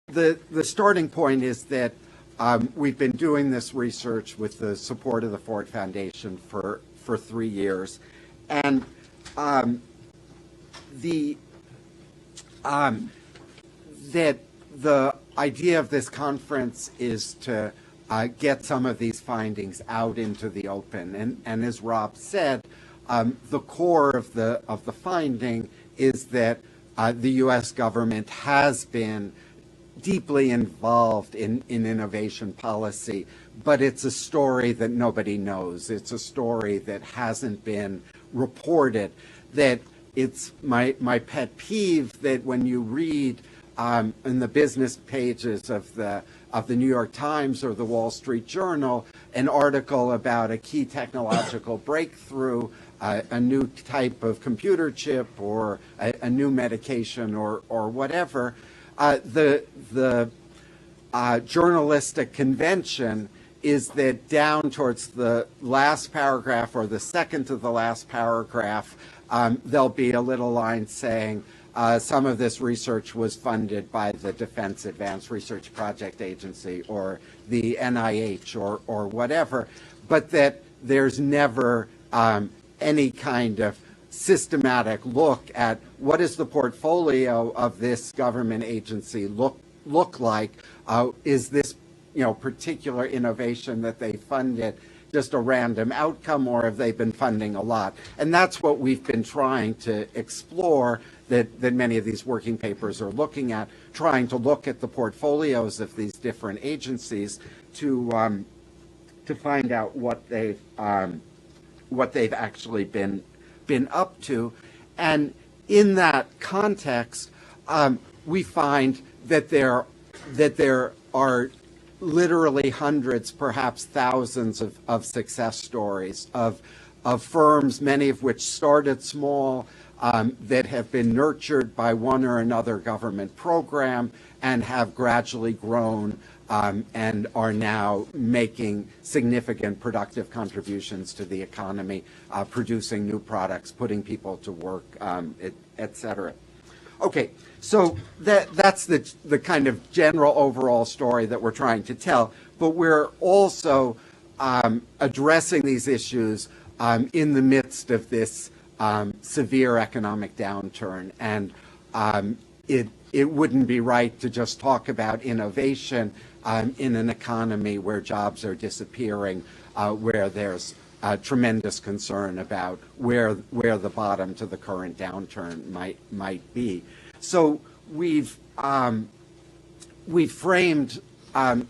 the starting point is that we've been doing this research with the support of the Ford Foundation for 3 years, and that the idea of this conference is to get some of these findings out into the open. And as Rob said, the core of the finding is that the U.S. government has been deeply involved in innovation policy, but it's a story that nobody knows. It's a story that hasn't been reported. That it's my pet peeve that when you read in the business pages of the New York Times or the Wall Street Journal an article about a key technological breakthrough, a new type of computer chip or a new medication or whatever, the journalistic convention is that down towards the last paragraph or the second to the last paragraph, there'll be a little line saying some of this research was funded by the Defense Advanced Research Project Agency or the NIH or whatever, but that there's never any kind of systematic look at what does the portfolio of this government agency look like. Is this particular innovation that they funded just a random outcome, or have they been funding a lot? And that's what we've been trying to explore, that many of these working papers are looking at, trying to look at the portfolios of these different agencies to find out what they've actually been up to. And in that context, we find that there are literally hundreds, perhaps thousands of success stories of firms, many of which started small, that have been nurtured by one or another government program and have gradually grown and are now making significant productive contributions to the economy, producing new products, putting people to work, et cetera. Okay, so that's the kind of general overall story that we're trying to tell, but we're also addressing these issues in the midst of this severe economic downturn, and it wouldn't be right to just talk about innovation in an economy where jobs are disappearing, where there's tremendous concern about where the bottom to the current downturn might be. So we've framed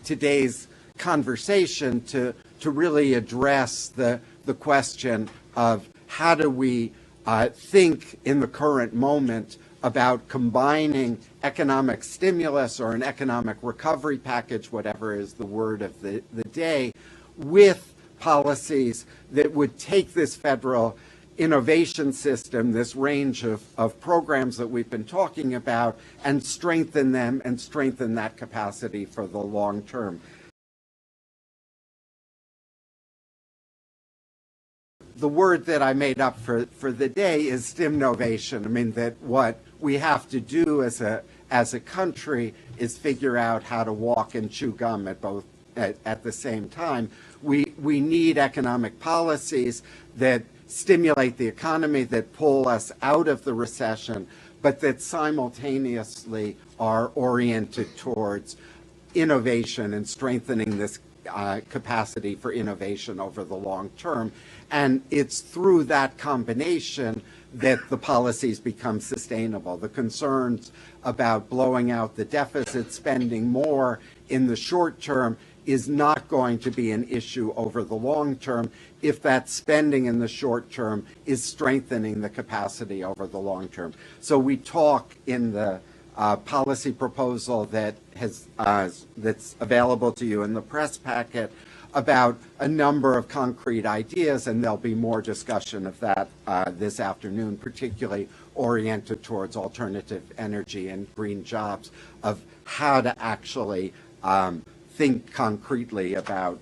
today's conversation to really address the question of how do we think in the current moment about combining economic stimulus or an economic recovery package, whatever is the word of the day, with policies that would take this federal innovation system, this range of programs that we've been talking about, and strengthen them and strengthen that capacity for the long term. The word that I made up for the day is Stim-Novation. I mean, that what we have to do as a country is figure out how to walk and chew gum at the same time. We need economic policies that stimulate the economy, that pull us out of the recession, but that simultaneously are oriented towards innovation and strengthening this capacity for innovation over the long term. And it's through that combination that the policies become sustainable. The concerns about blowing out the deficit, spending more in the short term, is not going to be an issue over the long term if that spending in the short term is strengthening the capacity over the long term. So we talk in the policy proposal that that's available to you in the press packet about a number of concrete ideas, and there'll be more discussion of that this afternoon, particularly oriented towards alternative energy and green jobs, of how to actually think concretely about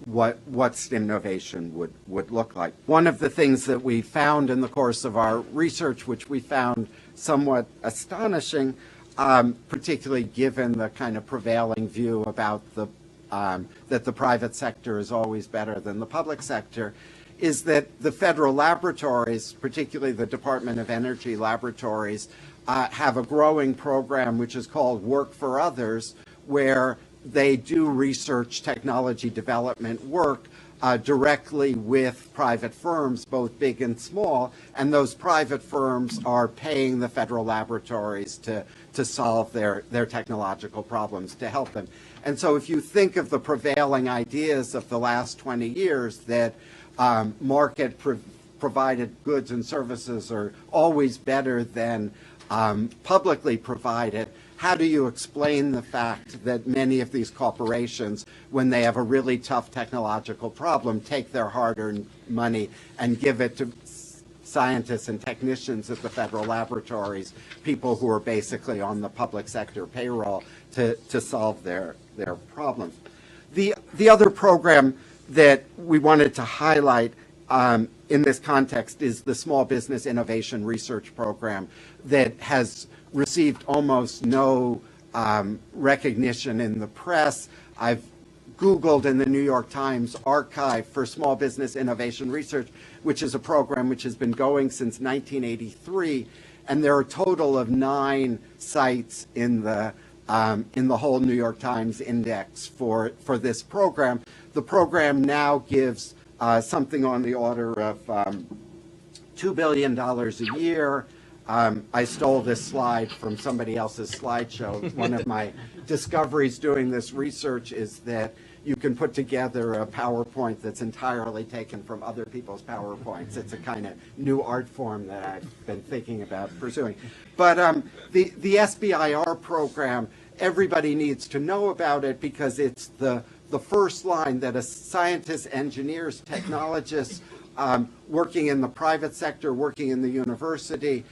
what Stim-Novation would look like. One of the things that we found in the course of our research, which we found somewhat astonishing, particularly given the kind of prevailing view about that the private sector is always better than the public sector, is that the federal laboratories, particularly the Department of Energy laboratories, have a growing program which is called Work for Others, where they do research technology development work directly with private firms, both big and small, and those private firms are paying the federal laboratories to solve their technological problems, to help them. And so if you think of the prevailing ideas of the last 20 years that provided goods and services are always better than publicly provided, how do you explain the fact that many of these corporations, when they have a really tough technological problem, take their hard-earned money and give it to scientists and technicians at the federal laboratories, people who are basically on the public sector payroll, to solve their problems? The other program that we wanted to highlight in this context is the Small Business Innovation Research Program that has received almost no recognition in the press. I've Googled in the New York Times archive for Small Business Innovation Research, which is a program which has been going since 1983, and there are a total of 9 sites in the whole New York Times index for this program. The program now gives something on the order of $2 billion a year. I stole this slide from somebody else's slideshow. One of my discoveries doing this research is that you can put together a PowerPoint that's entirely taken from other people's PowerPoints. It's a kind of new art form that I've been thinking about pursuing. But the SBIR program, everybody needs to know about it because it's the first line that a scientists, engineers, technologists working in the private sector, working in the university,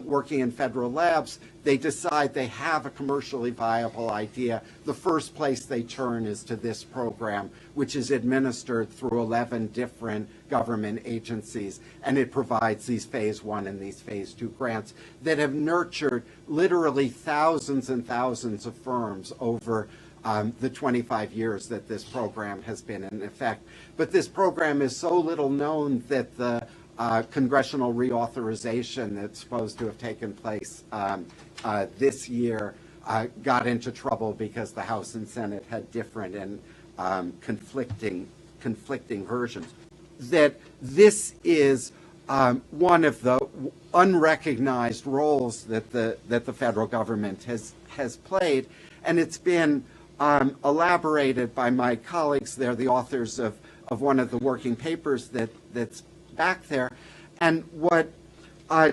working in federal labs, they decide they have a commercially viable idea. The first place they turn is to this program, which is administered through 11 different government agencies, and it provides these phase 1 and these phase 2 grants that have nurtured literally thousands and thousands of firms over the 25 years that this program has been in effect. But this program is so little known that the congressional reauthorization that's supposed to have taken place this year got into trouble because the House and Senate had different and conflicting versions. That this is one of the unrecognized roles that the federal government has played, and it's been elaborated by my colleagues. They're the authors of one of the working papers that's back there. And what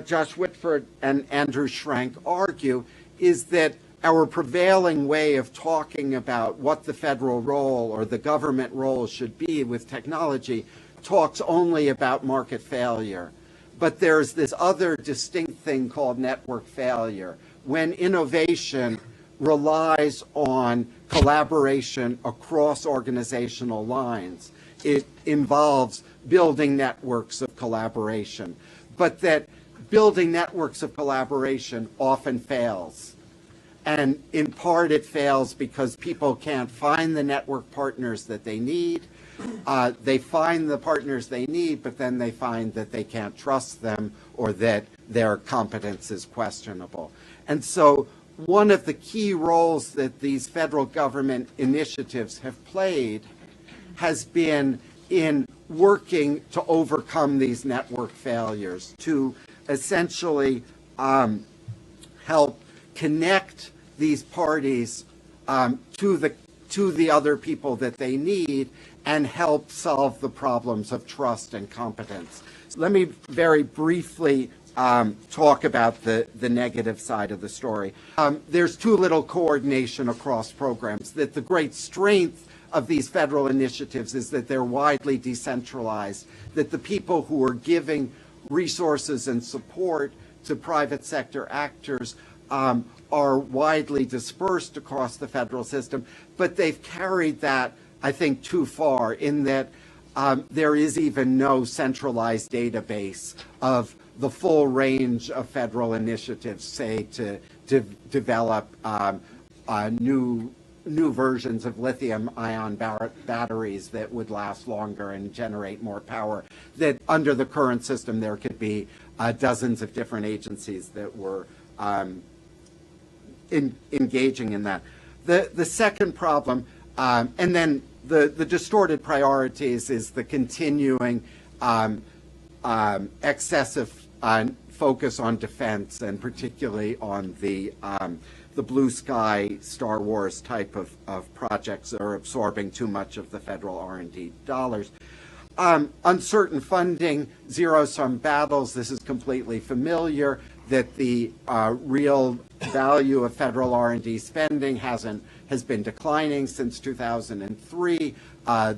Josh Whitford and Andrew Schrank argue is that our prevailing way of talking about what the federal role or the government role should be with technology talks only about market failure. But there's this other distinct thing called network failure, when innovation relies on collaboration across organizational lines. It involves building networks of collaboration, but that building networks of collaboration often fails. And in part it fails because people can't find the network partners that they need. They find the partners they need, but then they find that they can't trust them or that their competence is questionable. And so one of the key roles that these federal government initiatives have played has been in working to overcome these network failures, to essentially help connect these parties to the other people that they need and help solve the problems of trust and competence. So let me very briefly talk about the negative side of the story. There's too little coordination across programs. That the great strength of these federal initiatives is that they're widely decentralized, that the people who are giving resources and support to private sector actors are widely dispersed across the federal system, but they've carried that, I think, too far in that there is even no centralized database of the full range of federal initiatives, say, to develop new versions of lithium-ion batteries that would last longer and generate more power, that under the current system there could be dozens of different agencies that were engaging in that. The second problem, and then the distorted priorities, is the continuing excessive focus on defense, and particularly on the blue sky Star Wars type of projects that are absorbing too much of the federal R&D dollars. Uncertain funding, zero-sum battles, this is completely familiar, that the real value of federal R&D spending has been declining since 2003.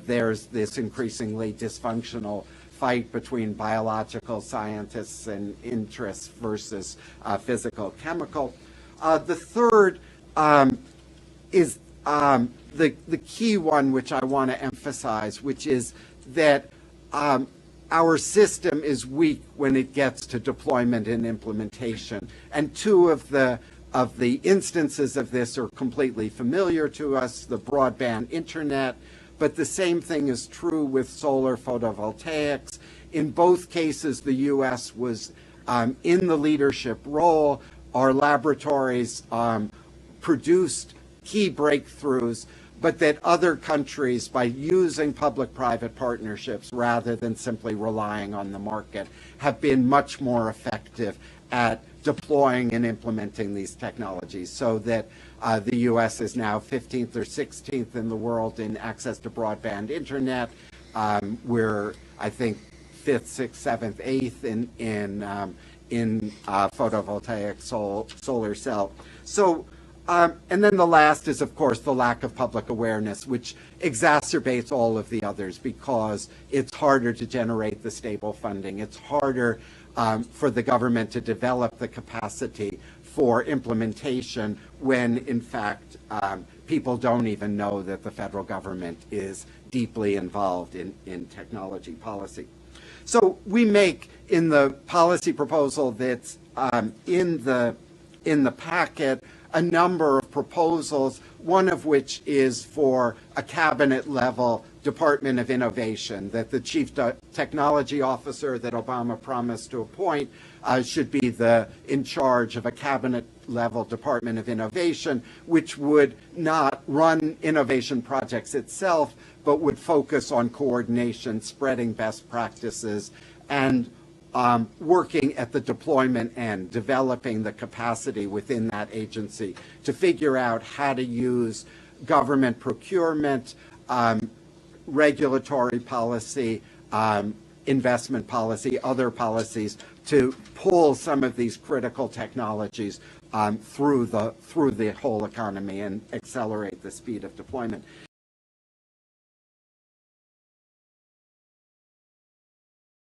There's this increasingly dysfunctional fight between biological scientists and interests versus physical, chemical. The third is the key one, which I want to emphasize, which is that our system is weak when it gets to deployment and implementation. And two of the instances of this are completely familiar to us: the broadband internet, but the same thing is true with solar photovoltaics. In both cases, the U.S. was in the leadership role. Our laboratories produced key breakthroughs, but that other countries, by using public-private partnerships rather than simply relying on the market, have been much more effective at deploying and implementing these technologies, so that the U.S. is now 15th or 16th in the world in access to broadband internet. We're, I think, 5th, 6th, 7th, 8th in photovoltaic solar cell. So, and then the last is, of course, the lack of public awareness, which exacerbates all of the others, because it's harder to generate the stable funding. It's harder for the government to develop the capacity for implementation when, in fact, people don't even know that the federal government is deeply involved in technology policy. So we make, in the policy proposal that's in the packet, a number of proposals, one of which is for a cabinet-level Department of Innovation, that the chief technology officer that Obama promised to appoint should be in charge of a cabinet-level Department of Innovation, which would not run innovation projects itself, but would focus on coordination, spreading best practices, and working at the deployment end, developing the capacity within that agency to figure out how to use government procurement, regulatory policy, investment policy, other policies, to pull some of these critical technologies through the whole economy and accelerate the speed of deployment.